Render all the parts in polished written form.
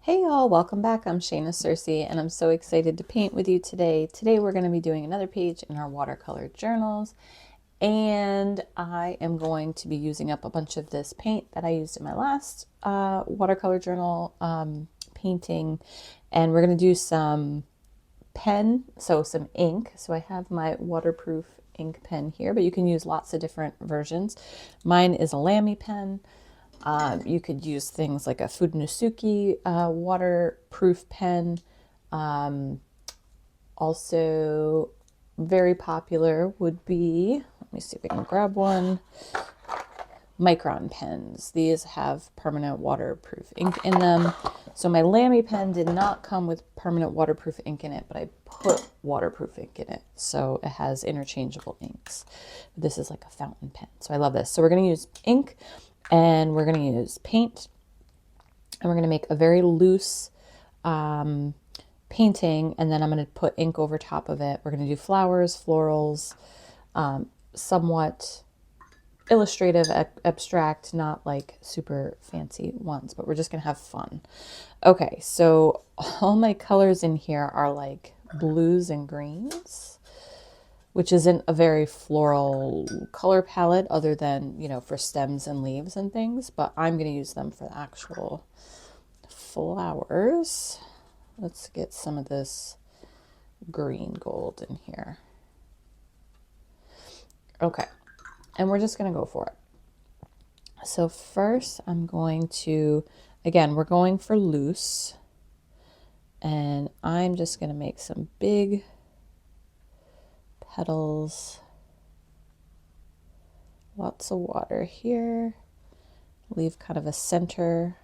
Hey y'all, welcome back. I'm Shayna Cersei and I'm so excited to paint with you today. Today we're going to be doing another page in our watercolor journals, and I am going to be using up a bunch of this paint that I used in my last watercolor journal painting, and we're going to do some pen, so some ink. So I have my waterproof ink pen here, but you can use lots of different versions. Mine is a Lamy pen. You could use things like a Fudenosuke waterproof pen. Also, very popular would be, let me see if I can grab one, Micron pens. These have permanent waterproof ink in them. So my Lamy pen did not come with permanent waterproof ink in it, but I put waterproof ink in it. So it has interchangeable inks. This is like a fountain pen. So I love this. So we're going to use ink and we're going to use paint. And we're going to make a very loose painting. And then I'm going to put ink over top of it. We're going to do flowers, florals, somewhat illustrative, abstract, not like super fancy ones, but we're just gonna have fun. Okay, so all my colors in here are like blues and greens, which isn't a very floral color palette other than, you know, for stems and leaves and things, but I'm gonna use them for the actual flowers. Let's get some of this green gold in here. Okay. And we're just going to go for it. So first I'm going to, again, we're going for loose. And I'm just going to make some big petals. Lots of water here. Leave kind of a center-ish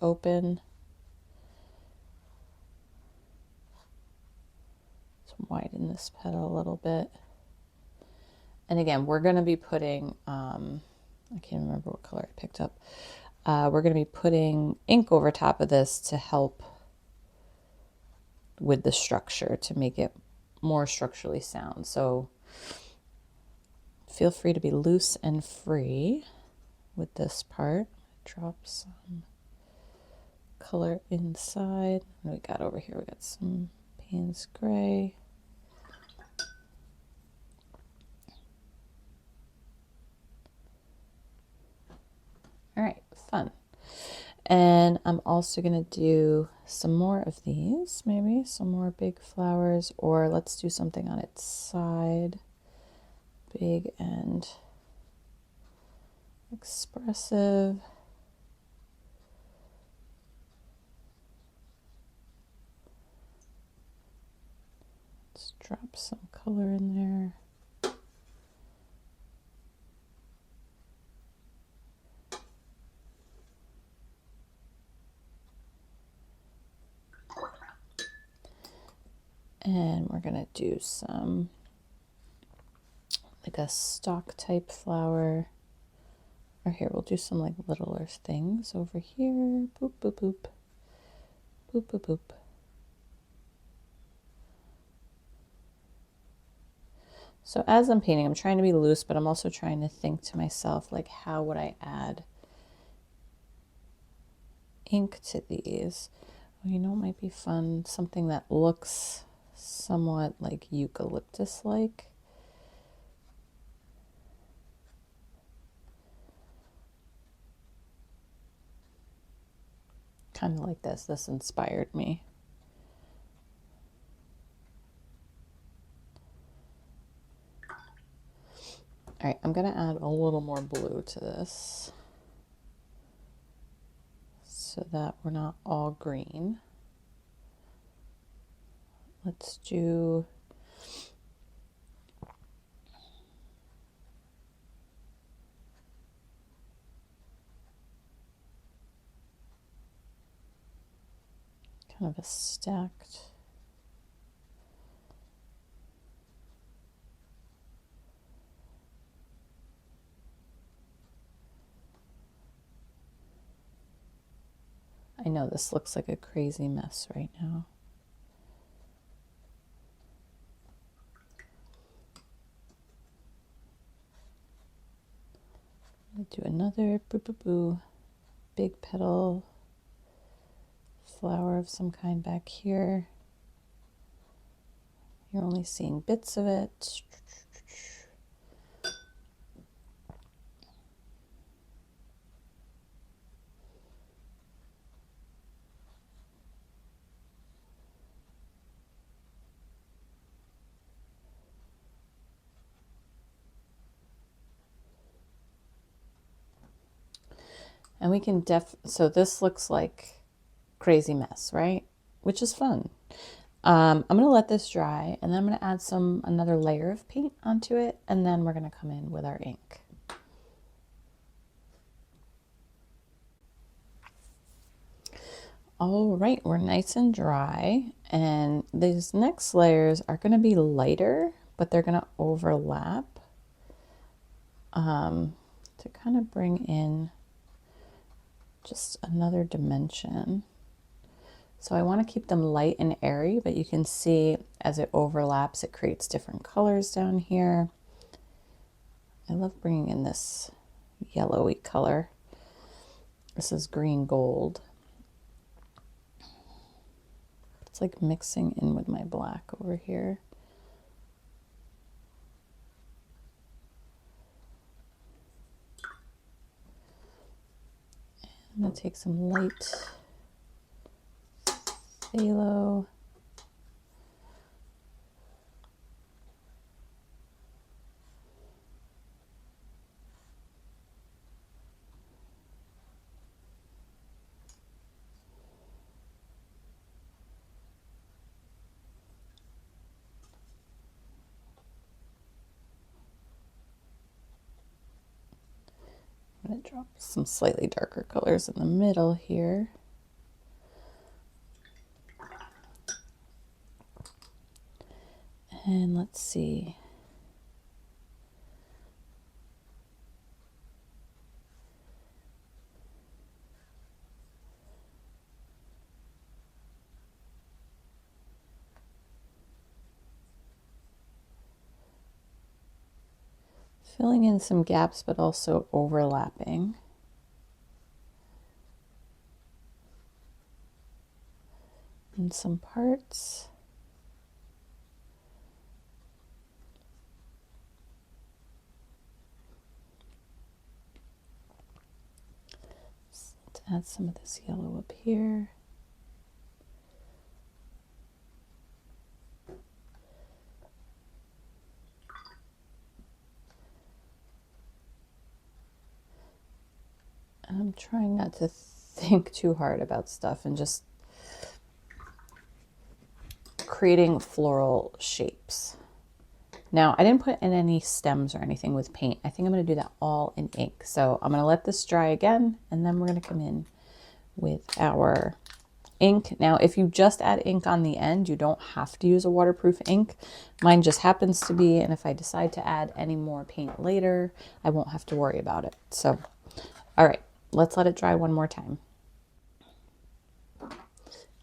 open. Let's widen this petal a little bit. And again, we're going to be putting, I can't remember what color I picked up. We're going to be putting ink over top of this to help with the structure, to make it more structurally sound. So feel free to be loose and free with this part. Drop some color inside. What do we got over here? We got some Payne's gray. All right, fun. And I'm also going to do some more of these, maybe some more big flowers, or let's do something on its side. Big and expressive. Let's drop some color in there. And we're going to do some, like a stalk type flower. Or here, we'll do some like littler things over here. Boop, boop, boop. Boop, boop, boop. So as I'm painting, I'm trying to be loose, but I'm also trying to think to myself, like, how would I add ink to these? Well, you know, it might be fun. Something that looks somewhat like eucalyptus-like. Kind of like this. This inspired me. All right, I'm going to add a little more blue to this so that we're not all green. Let's do kind of a stacked. I know this looks like a crazy mess right now. I'm gonna do another boo boo boo big petal. flower of some kind back here. You're only seeing bits of it. And we can so this looks like crazy mess, right? Which is fun. I'm going to let this dry, and then I'm going to add another layer of paint onto it, and then we're going to come in with our ink. All right, we're nice and dry, and these next layers are going to be lighter, but they're going to overlap to kind of bring in just another dimension. So I want to keep them light and airy, but you can see as it overlaps, it creates different colors down here. I love bringing in this yellowy color. This is green gold. It's like mixing in with my black over here. I'm going to take some light phthalo. I'm going to drop some slightly darker colors in the middle here. And let's see. Filling in some gaps, but also overlapping. In some parts. Let's add some of this yellow up here. And I'm trying not to think too hard about stuff and just creating floral shapes. Now, I didn't put in any stems or anything with paint. I think I'm going to do that all in ink. So I'm going to let this dry again, and then we're going to come in with our ink. Now, if you just add ink on the end, you don't have to use a waterproof ink. Mine just happens to be, and if I decide to add any more paint later, I won't have to worry about it. So, all right, let's let it dry one more time.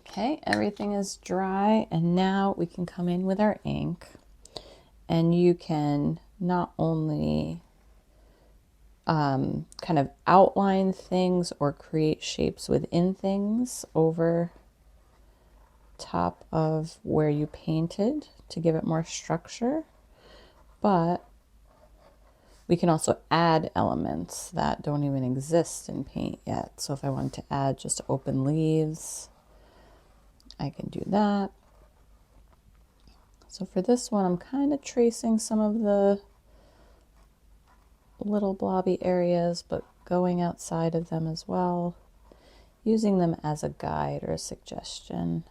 Okay, everything is dry, and now we can come in with our ink, and you can not only kind of outline things or create shapes within things over top of where you painted to give it more structure, but we can also add elements that don't even exist in paint yet. So if I wanted to add just open leaves, I can do that. So for this one, I'm kind of tracing some of the little blobby areas, but going outside of them as well, using them as a guide or a suggestion.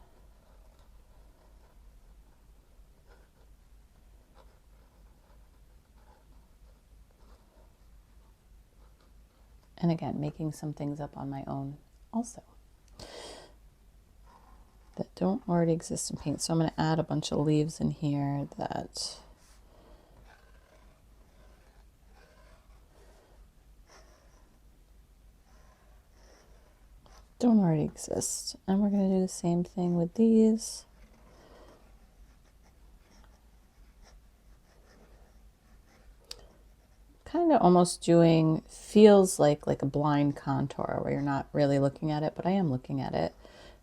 And again, making some things up on my own also that don't already exist in paint. So I'm going to add a bunch of leaves in here that don't already exist. And we're going to do the same thing with these. Kind of almost doing, feels like a blind contour where you're not really looking at it, but I am looking at it.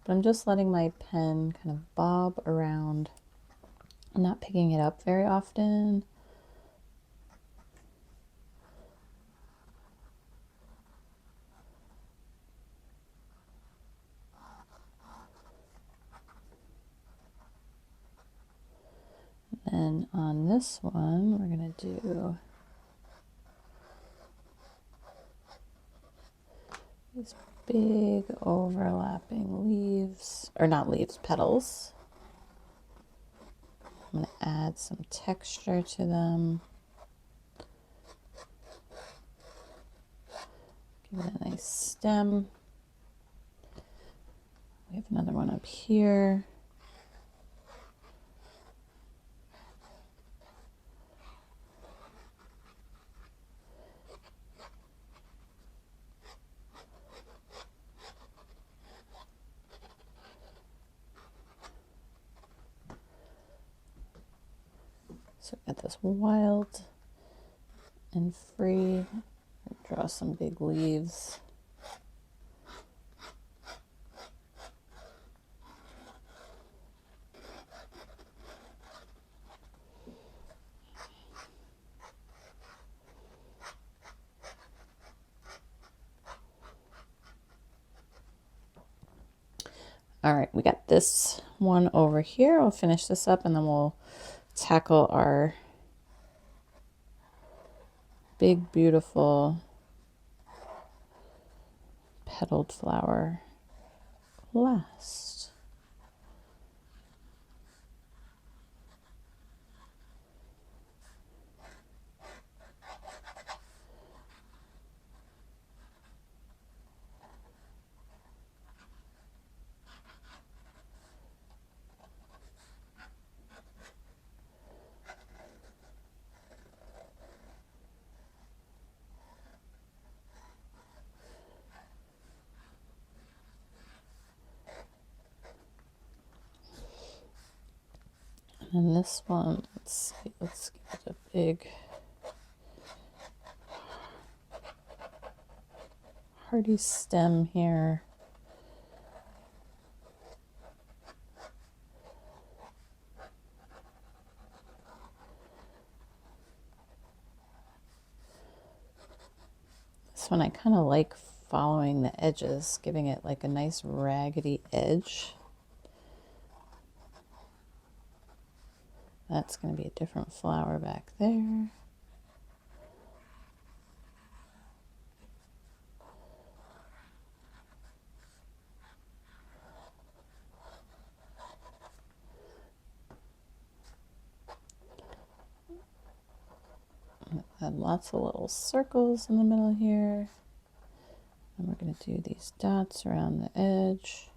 But I'm just letting my pen kind of bob around. I'm not picking it up very often. And on this one, we're going to do these big overlapping leaves, or not leaves, petals. I'm going to add some texture to them. Give it a nice stem. We have another one up here. So I've got this wild and free. Draw some big leaves. All right, we got this one over here. I'll finish this up and then we'll tackle our big, beautiful petaled flower last. And this one, let's see, let's give it a big hardy stem here. This one I kind of like following the edges, giving it like a nice raggedy edge. That's going to be a different flower back there. Add lots of little circles in the middle here. And we're going to do these dots around the edge.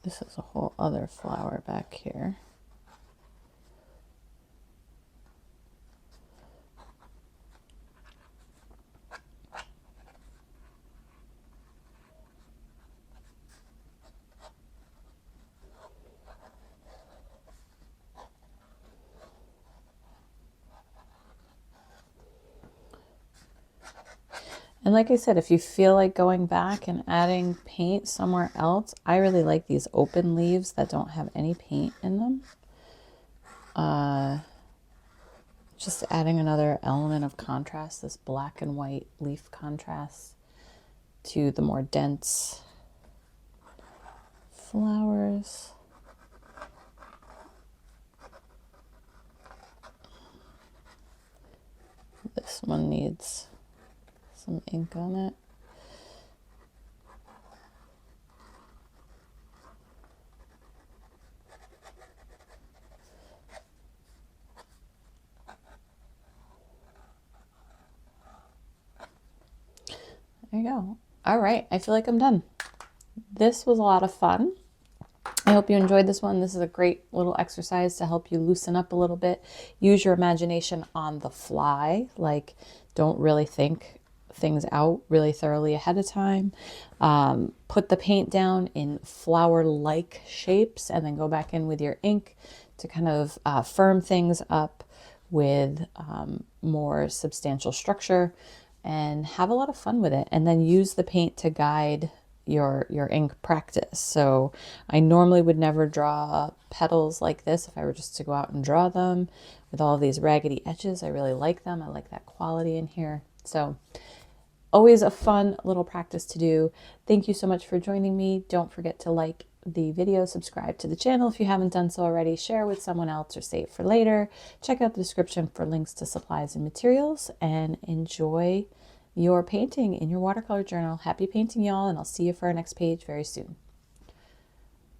This is a whole other flower back here. And like I said, if you feel like going back and adding paint somewhere else, I really like these open leaves that don't have any paint in them. Just adding another element of contrast, this black and white leaf contrast to the more dense flowers. This one needs some ink on it. There you go. All right, I feel like I'm done. This was a lot of fun. I hope you enjoyed this one. This is a great little exercise to help you loosen up a little bit. Use your imagination on the fly. Like, don't really think things out really thoroughly ahead of time. Put the paint down in flower-like shapes and then go back in with your ink to kind of firm things up with more substantial structure, and have a lot of fun with it. And then use the paint to guide your ink practice. So I normally would never draw petals like this if I were just to go out and draw them with all of these raggedy edges. I really like them. I like that quality in here. So always a fun little practice to do. Thank you so much for joining me. Don't forget to like the video, subscribe to the channel if you haven't done so already, share with someone else or save for later. Check out the description for links to supplies and materials, and enjoy your painting in your watercolor journal. Happy painting, y'all, and I'll see you for our next page very soon.